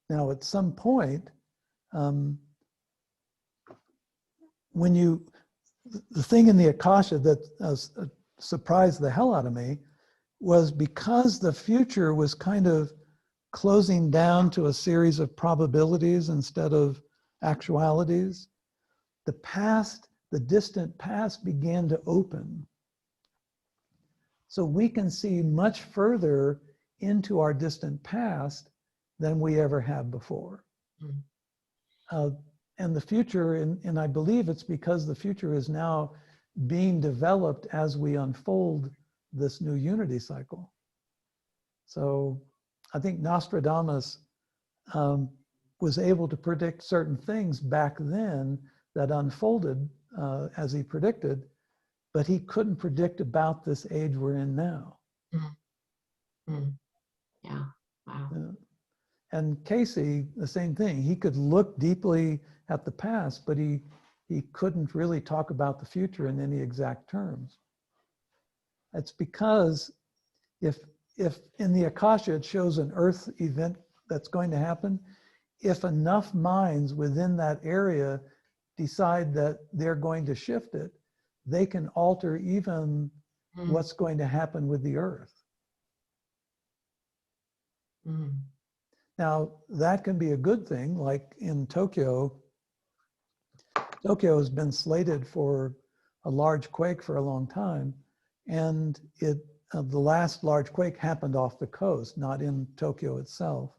Now, at some point, the thing in the Akasha that surprised the hell out of me was because the future was kind of closing down to a series of probabilities instead of actualities, the past, the distant past began to open. So we can see much further into our distant past than we ever have before. And the future, and I believe it's because the future is now being developed as we unfold this new unity cycle. So I think Nostradamus was able to predict certain things back then that unfolded as he predicted, but he couldn't predict about this age we're in now. Yeah, wow. And Casey, the same thing. He could look deeply at the past, but he couldn't really talk about the future in any exact terms. It's because if in the Akasha it shows an Earth event that's going to happen, if enough minds within that area decide that they're going to shift it, they can alter even what's going to happen with the Earth. Now, that can be a good thing, like in Tokyo. Tokyo has been slated for a large quake for a long time, and the last large quake happened off the coast, not in Tokyo itself.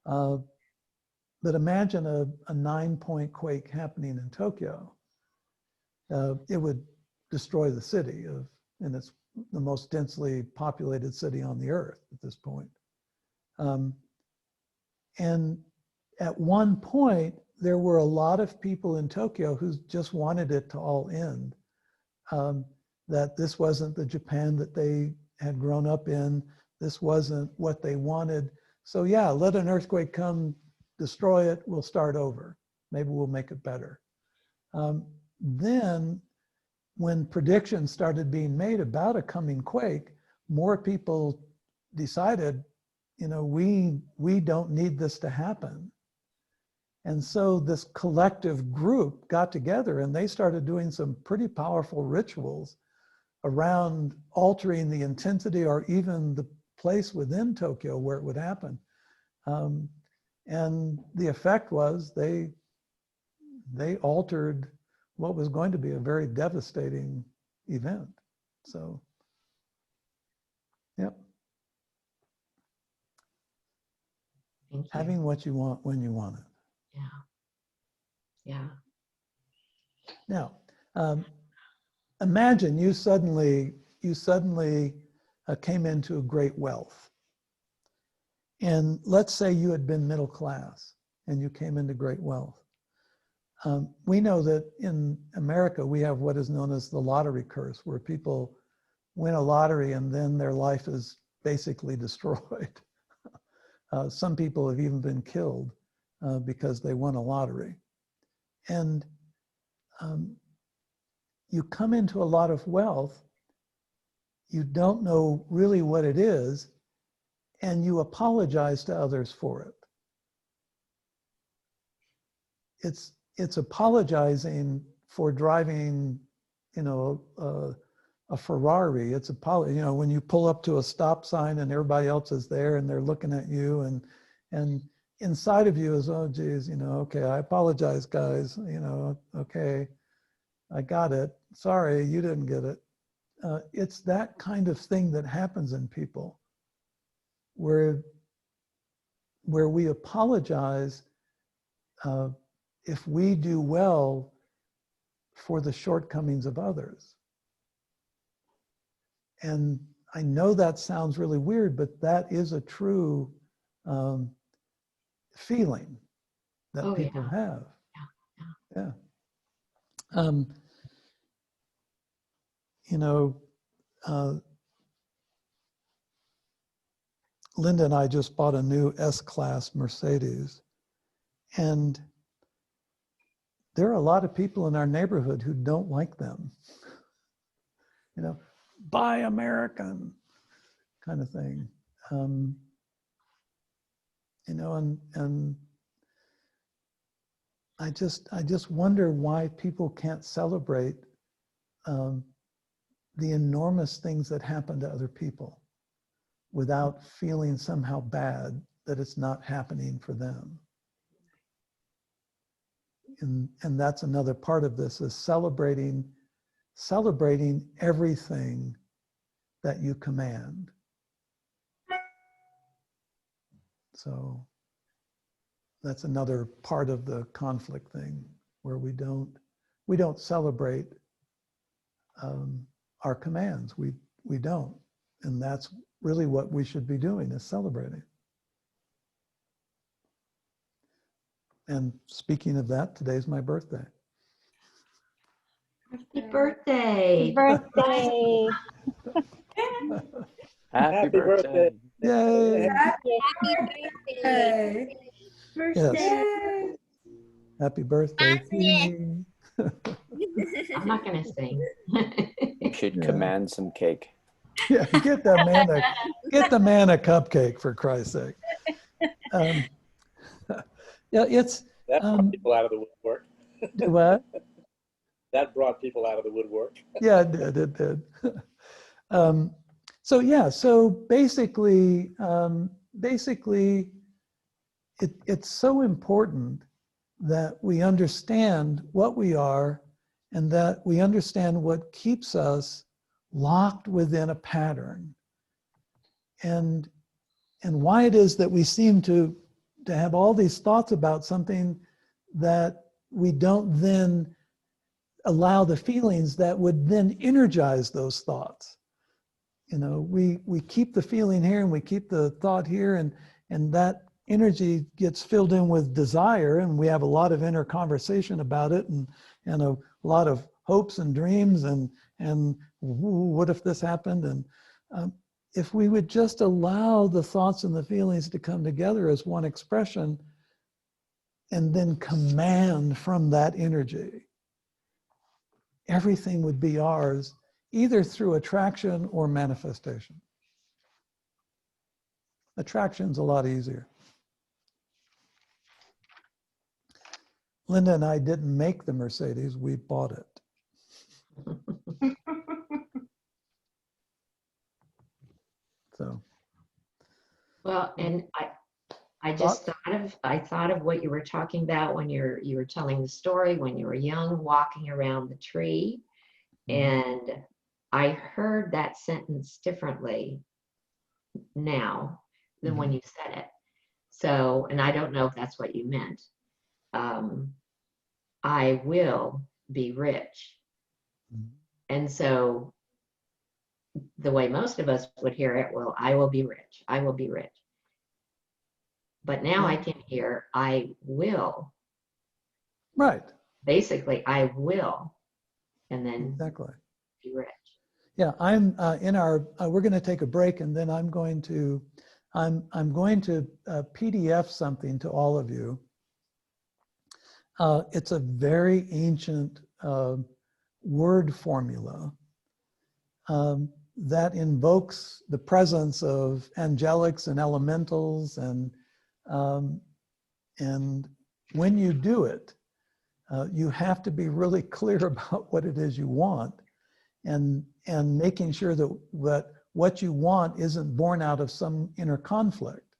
But imagine a 9-point quake happening in Tokyo. It would destroy the city, and it's the most densely populated city on the earth at this point. And at one point, there were a lot of people in Tokyo who just wanted it to all end. That this wasn't the Japan that they had grown up in. This wasn't what they wanted. So yeah, let an earthquake come, destroy it, we'll start over. Maybe we'll make it better. Then when predictions started being made about a coming quake, more people decided, you know, we don't need this to happen. And so this collective group got together and they started doing some pretty powerful rituals around altering the intensity or even the place within Tokyo where it would happen. And the effect was they altered what was going to be a very devastating event. So, yep. Having what you want when you want it. Yeah. Now, imagine you suddenly came into great wealth. And let's say you had been middle class and you came into great wealth. We know that in America, we have what is known as the lottery curse, where people win a lottery and then their life is basically destroyed. Some people have even been killed because they won a lottery. And you come into a lot of wealth, you don't know really what it is, and you apologize to others for it. It's apologizing for driving, you know, a Ferrari. It's you know, when you pull up to a stop sign and everybody else is there and they're looking at you, and inside of you is, oh geez, you know, okay, I apologize, guys, you know, okay, I got it. Sorry, you didn't get it. It's that kind of thing that happens in people, where we apologize if we do well for the shortcomings of others. And I know that sounds really weird, but that is a true feeling that people have. Yeah. You know, Linda and I just bought a new S-Class Mercedes, and there are a lot of people in our neighborhood who don't like them. You know, buy American kind of thing. You know, and I just wonder why people can't celebrate the enormous things that happen to other people without feeling somehow bad that it's not happening for them. And that's another part of this, is celebrating everything that you command. So that's another part of the conflict thing, where we don't celebrate our commands. We don't. And that's really what we should be doing, is celebrating. And speaking of that, today's my birthday. Happy birthday. Birthday. Happy birthday. Yay. Happy birthday. Yes. Happy birthday to me. I'm not going to sing. You should Yeah. command some cake. Yeah, get the man a cupcake, for Christ's sake. Yeah, it's That brought people out of the woodwork. do what? That brought people out of the woodwork. Yeah, it did. So yeah, so basically, it's so important that we understand what we are, and that we understand what keeps us locked within a pattern, and why it is that we seem to have all these thoughts about something that we don't then allow the feelings that would then energize those thoughts. You know, we keep the feeling here and we keep the thought here, and that energy gets filled in with desire, and we have a lot of inner conversation about it, and a lot of hopes and dreams, and what if this happened? And if we would just allow the thoughts and the feelings to come together as one expression, and then command from that energy, everything would be ours, either through attraction or manifestation. Attraction's a lot easier. Linda and I didn't make the Mercedes, we bought it. So. Well, and I just thought of what you were talking about when you were telling the story when you were young, walking around the tree. And I heard that sentence differently now than when you said it. So, and I don't know if that's what you meant. I will be rich. And so the way most of us would hear it, well, I will be rich. I will be rich. But now I can hear, I will. Right. Basically, I will. And then exactly. Be rich. Yeah, I'm we're going to take a break, and then I'm going to PDF something to all of you. It's a very ancient word formula that invokes the presence of angelics and elementals, and when you do it, you have to be really clear about what it is you want, and making sure that what you want isn't born out of some inner conflict.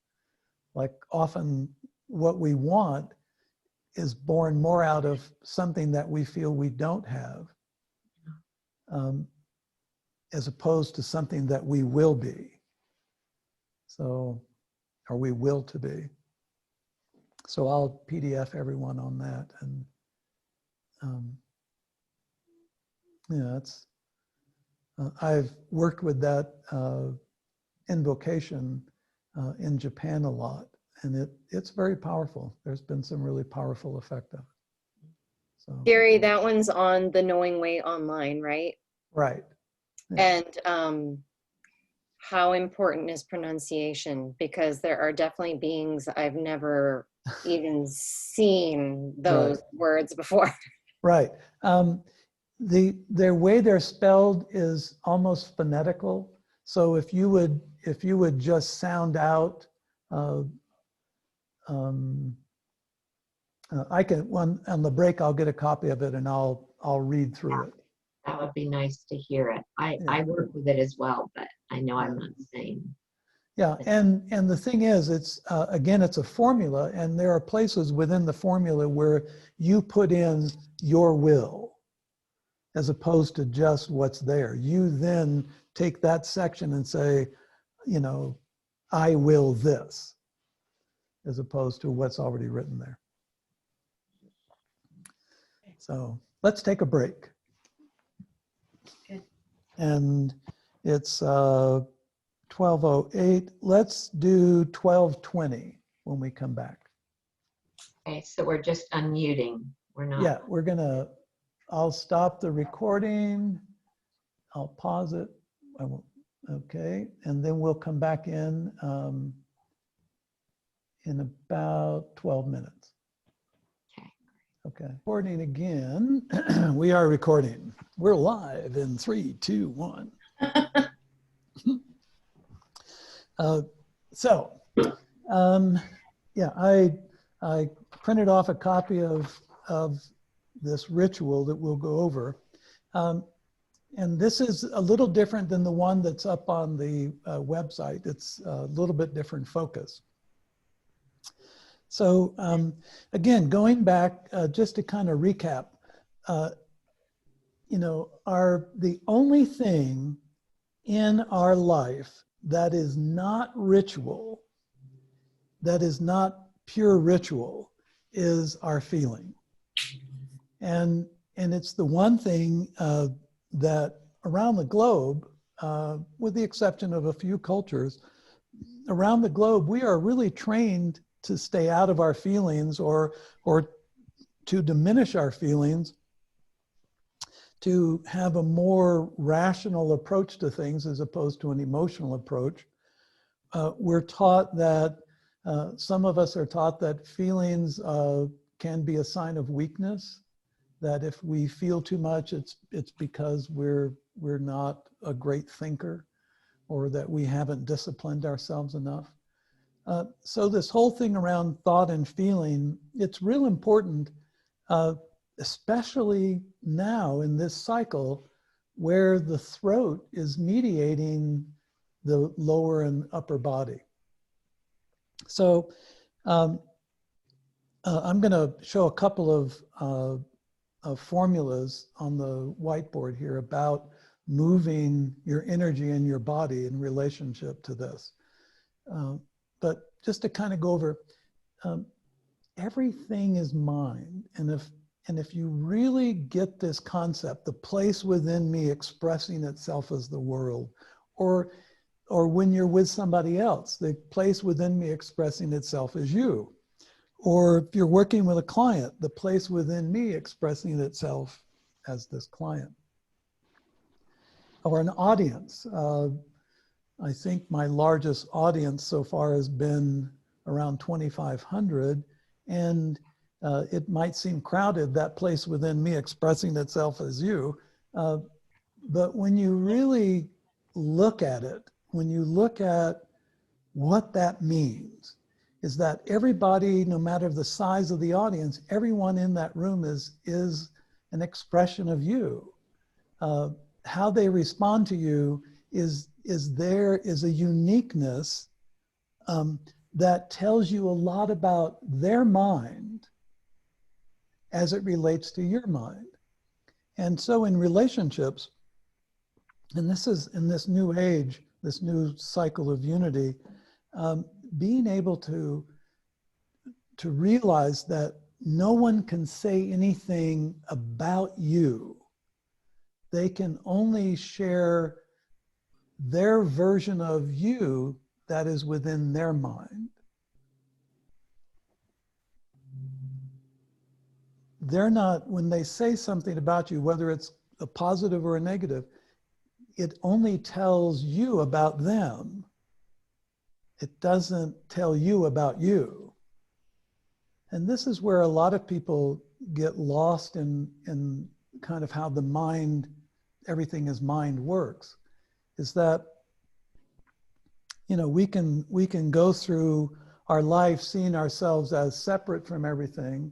Like often what we want is born more out of something that we feel we don't have, as opposed to something that we will be. So, or we will to be. So I'll PDF everyone on that. And yeah, it's, I've worked with that invocation in Japan a lot, and it's very powerful. There's been some really powerful effect of it. So, Gary, that one's on the Knowing Way online, right? right. Yeah. And how important is pronunciation? Because there are definitely beings I've never even seen those words before. Right. The way they're spelled is almost phonetical. So if you would just sound out I can, on the break, I'll get a copy of it and I'll read through it. That would be nice to hear it. I Yeah. work with it as well, but I know I'm not the same. Yeah, and the thing is, it's again, it's a formula, and there are places within the formula where you put in your will, as opposed to just what's there. You then take that section and say, you know, I will this, as opposed to what's already written there. So let's take a break. Good. And it's 12:08. Let's do 12:20 when we come back. Okay, so we're just unmuting. We're not. Yeah, I'll stop the recording. I'll pause it. I won't, okay. And then we'll come back in about 12 minutes. Okay. Okay. Recording again. We are recording. We're live in 3, 2, 1. Yeah, I printed off a copy of this ritual that we'll go over. And this is a little different than the one that's up on the website. It's a little bit different focus. So again, going back just to kind of recap, you know, the only thing in our life that is not ritual, that is not pure ritual, is our feeling. And it's the one thing that around the globe, with the exception of a few cultures, around the globe, we are really trained to stay out of our feelings or to diminish our feelings, to have a more rational approach to things as opposed to an emotional approach. We're taught that, some of us are taught that feelings can be a sign of weakness, that if we feel too much, it's because we're not a great thinker, or that we haven't disciplined ourselves enough. So this whole thing around thought and feeling, it's real important, especially now in this cycle where the throat is mediating the lower and upper body. So I'm going to show a couple of formulas on the whiteboard here about moving your energy in your body in relationship to this. But just to kind of go over, everything is mind. And if you really get this concept, the place within me expressing itself as the world, or when you're with somebody else, the place within me expressing itself as you, or if you're working with a client, the place within me expressing itself as this client, or an audience. I think my largest audience so far has been around 2,500, and it might seem crowded, that place within me expressing itself as you. But when you really look at it, when you look at what that means, is that everybody, no matter the size of the audience, everyone in that room is an expression of you. How they respond to you is a uniqueness that tells you a lot about their mind as it relates to your mind. And so in relationships, and this is in this new age, this new cycle of unity, being able to realize that no one can say anything about you. They can only share their version of you that is within their mind. They're not, when they say something about you, whether it's a positive or a negative, it only tells you about them. It doesn't tell you about you. And this is where a lot of people get lost in kind of how the mind, everything is mind works, is that, you know, we can go through our life seeing ourselves as separate from everything,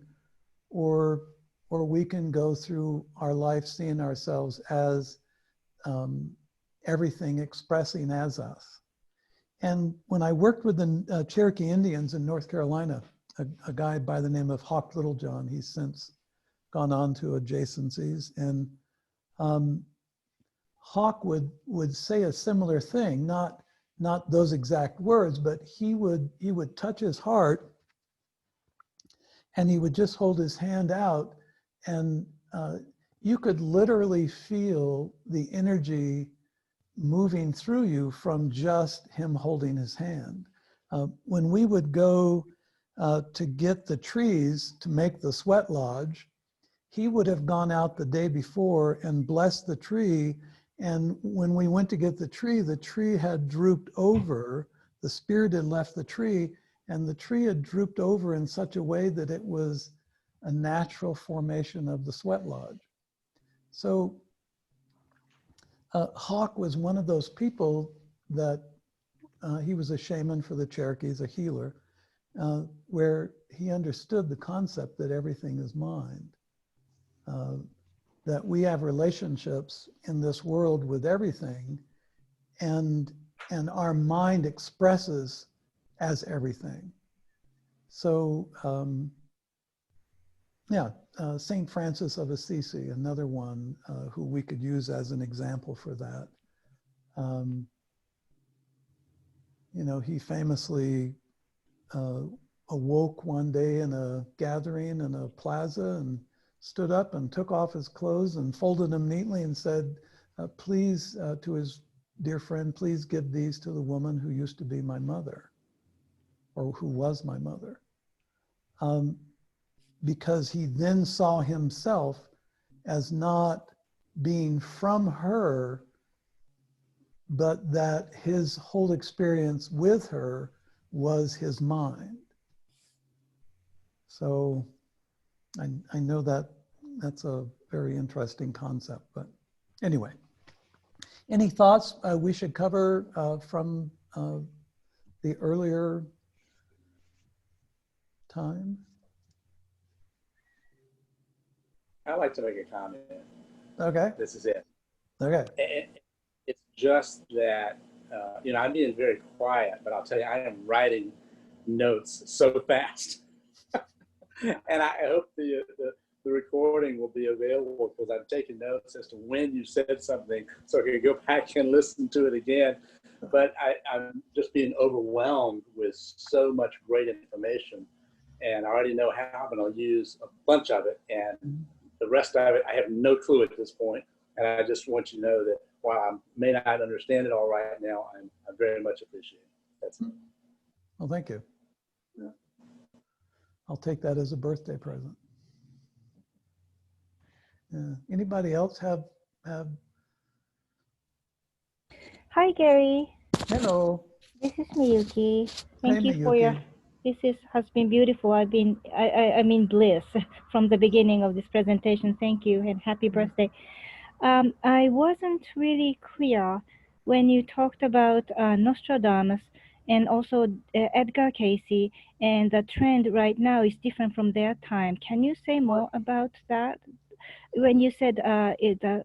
or we can go through our life seeing ourselves as everything expressing as us. And when I worked with the Cherokee Indians in North Carolina, a guy by the name of Hawk Littlejohn, he's since gone on to adjacencies, and Hawk would say a similar thing, not those exact words, but he would touch his heart, and he would just hold his hand out, and you could literally feel the energy moving through you from just him holding his hand. When we would go to get the trees to make the sweat lodge, he would have gone out the day before and blessed the tree. And when we went to get the tree had drooped over, the spirit had left the tree, and the tree had drooped over in such a way that it was a natural formation of the sweat lodge. So Hawk was one of those people that he was a shaman for the Cherokees, a healer, where he understood the concept that everything is mind, that we have relationships in this world with everything, and our mind expresses as everything. So yeah, Saint Francis of Assisi, another one who we could use as an example for that. You know, he famously awoke one day in a gathering in a plaza and stood up and took off his clothes and folded them neatly and said, please, to his dear friend, please give these to the woman who used to be my mother, or who was my mother. Because he then saw himself as not being from her, but that his whole experience with her was his mind. So I know that that's a very interesting concept, but anyway. Any thoughts we should cover from the earlier time? I'd like to make a comment. Okay. This is it. Okay. It's just that, you know, I'm being very quiet, but I'll tell you, I am writing notes so fast. And I hope the recording will be available, because I'm taking notes as to when you said something so I can go back and listen to it again. But I'm just being overwhelmed with so much great information. And I already know how I'm going to use a bunch of it. And the rest of it, I have no clue at this point. And I just want you to know that while I may not understand it all right now, I very much appreciate it. That's it. Well, thank you. Yeah. I'll take that as a birthday present. Yeah. Anybody else have? Hi, Gary. Hello. This is Miyuki. Thank Hey, you for your. Miyuki. Has been beautiful. I'm in bliss from the beginning of this presentation. Thank you and happy birthday. I wasn't really clear when you talked about Nostradamus and also Edgar Cayce, and the trend right now is different from their time. Can you say more about that? When you said the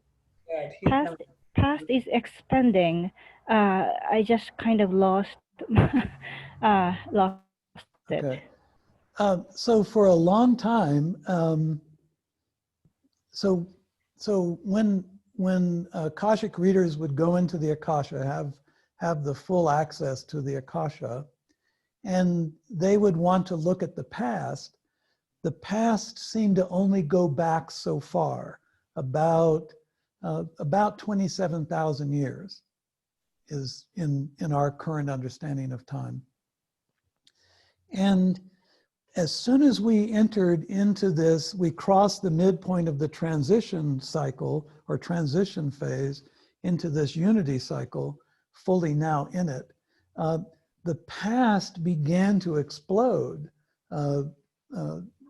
past is expanding, I just kind of lost it. Okay. So for a long time, so when Akashic readers would go into the Akasha, have the full access to the Akasha, and they would want to look at the past seemed to only go back so far, about 27,000 years is in our current understanding of time. And as soon as we entered into this, we crossed the midpoint of the transition cycle or transition phase into this unity cycle, fully now in it. The past began to explode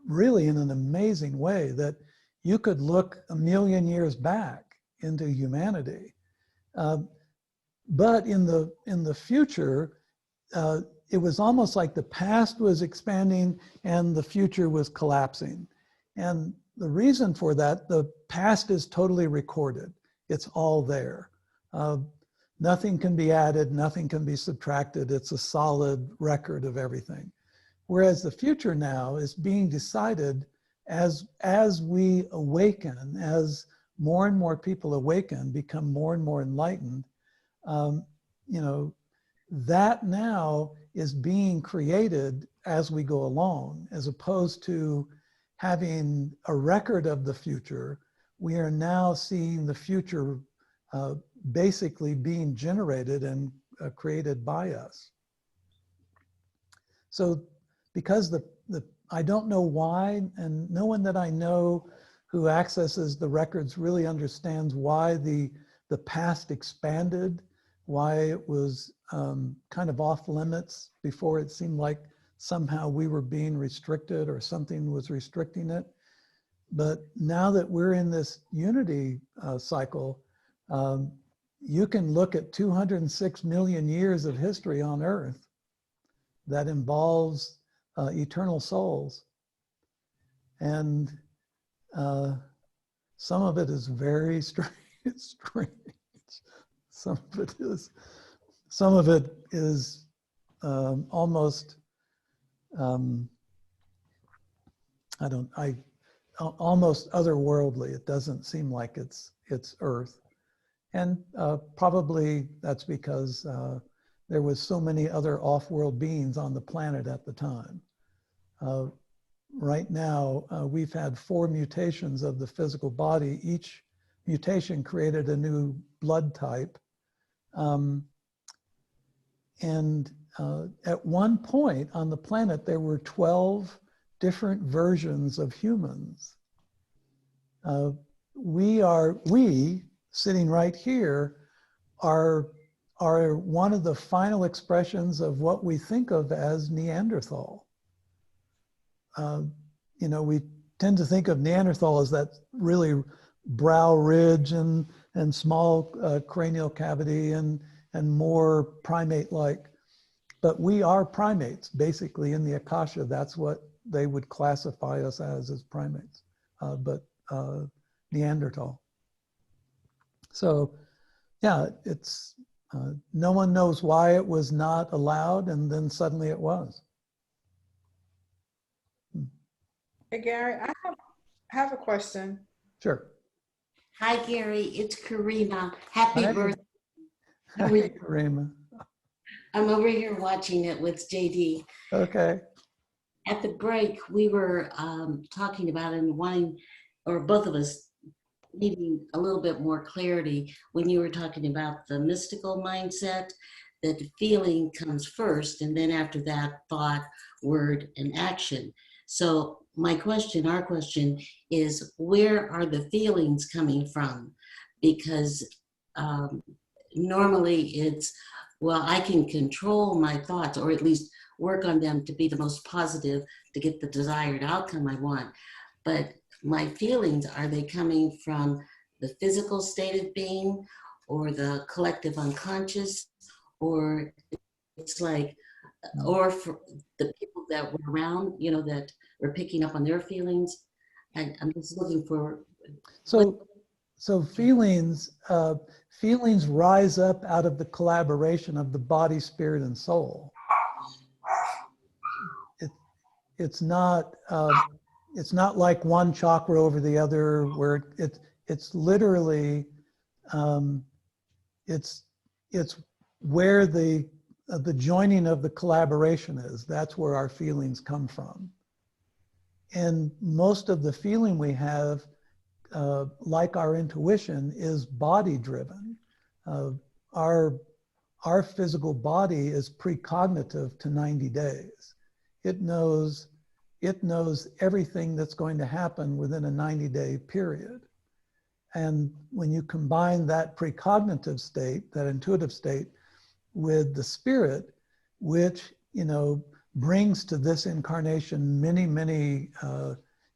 really in an amazing way, that you could look 1 million years back into humanity. But in the future, it was almost like the past was expanding and the future was collapsing. And the reason for that, the past is totally recorded. It's all there. Nothing can be added, nothing can be subtracted. It's a solid record of everything. Whereas the future now is being decided as we awaken, as more and more people awaken, become more and more enlightened, you know, that now is being created as we go along, as opposed to having a record of the future. We are now seeing the future basically being generated and created by us. So because I don't know why, and no one that I know who accesses the records really understands why the past expanded, why it was kind of off limits before. It seemed like somehow we were being restricted or something was restricting it. But now that we're in this unity cycle, you can look at 206 million years of history on Earth that involves eternal souls. And some of it is very strange. Some of it is almost, almost otherworldly. It doesn't seem like it's Earth. And probably that's because there was so many other off-world beings on the planet at the time. Right now, we've had 4 mutations of the physical body. Each mutation created a new blood type. And at one point on the planet, there were 12 different versions of humans. We sitting right here are one of the final expressions of what we think of as Neanderthal. You know, we tend to think of Neanderthal as that really brow ridge and small cranial cavity and more primate-like. But we are primates, basically, in the Akasha. That's what they would classify us as primates, but Neanderthal. So, yeah, it's no one knows why it was not allowed, and then suddenly it was. Hey, Gary, I have a question. Sure. Hi, Gary. It's Karima. Happy Hi. birthday. Hi, Karima. I'm over here watching it with JD. Okay. At the break, we were talking about and wanting, or both of us needing a little bit more clarity when you were talking about the mystical mindset, that the feeling comes first, and then after that, thought, word, and action. So my question, our question is, where are the feelings coming from? Because normally it's, well, I can control my thoughts, or at least work on them to be the most positive to get the desired outcome I want. But my feelings, are they coming from the physical state of being or the collective unconscious? Or it's like, or for the people that were around, you know, that were picking up on their feelings? And I'm just looking for. So feelings rise up out of the collaboration of the body, spirit, and soul. It's not like one chakra over the other, where it's literally it's where the joining of the collaboration is. That's where our feelings come from. And most of the feeling we have, like our intuition, is body driven. Our physical body is precognitive to 90 days. It knows everything that's going to happen within a 90-day period. And when you combine that precognitive state, that intuitive state, with the spirit, which, you know, brings to this incarnation many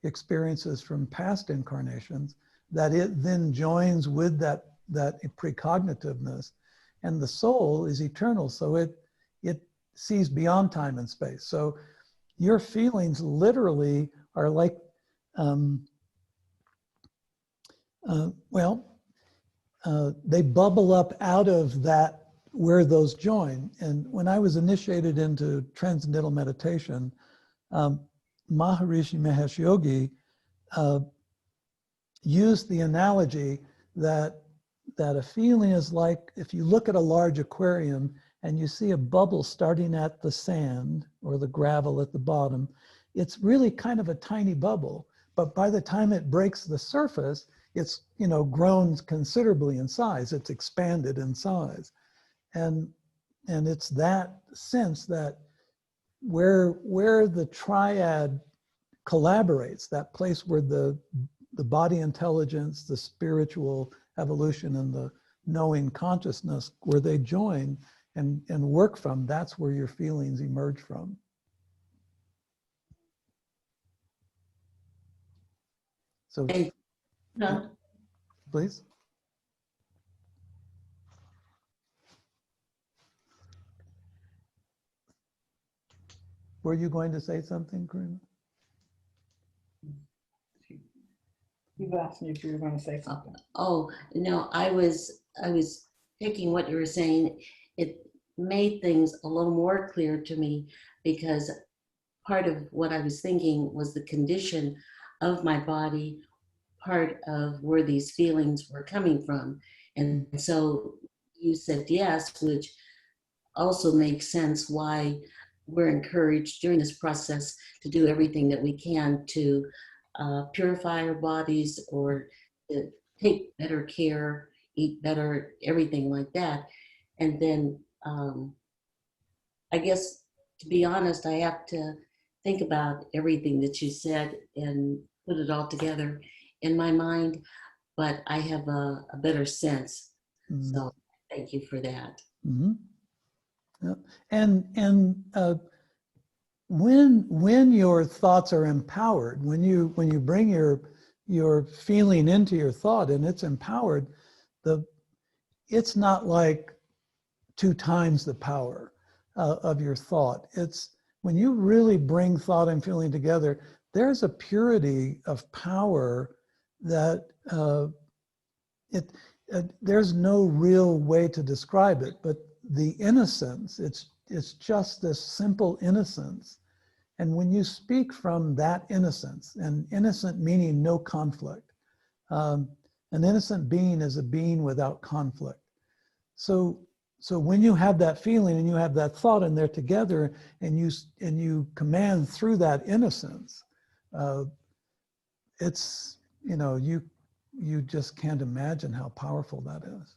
experiences from past incarnations, that it then joins with that precognitiveness. And the soul is eternal, so it sees beyond time and space. So your feelings literally are like, they bubble up out of that where those join. And when I was initiated into transcendental meditation, Maharishi Mahesh Yogi used the analogy that a feeling is like if you look at a large aquarium and you see a bubble starting at the sand or the gravel at the bottom, it's really kind of a tiny bubble. But by the time it breaks the surface, it's, you know, grown considerably in size. It's expanded in size. And it's that sense that where the triad collaborates, that place where the body intelligence, the spiritual evolution, and the knowing consciousness, where they join and work from, that's where your feelings emerge from. So, And, please. Were you going to say something, Karina? You asked me if you were going to say something. oh, no, I was taking what you were saying. It made things a little more clear to me, because part of what I was thinking was the condition of my body, part of where these feelings were coming from. And so you said yes, which also makes sense why we're encouraged during this process to do everything that we can to purify our bodies, or take better care, eat better, everything like that. And then I guess, to be honest, I have to think about everything that you said and put it all together in my mind, but I have a better sense. Mm-hmm. So thank you for that. Mm-hmm. Yeah. And when your thoughts are empowered, when you bring your feeling into your thought and it's empowered, it's not like 2 times the power of your thought. It's when you really bring thought and feeling together, there's a purity of power that there's no real way to describe it, but the innocence, it's just this simple innocence. And when you speak from that innocence, and innocent meaning no conflict, an innocent being is a being without conflict. So when you have that feeling and you have that thought and they're together, and you command through that innocence, it's, you know, you just can't imagine how powerful that is.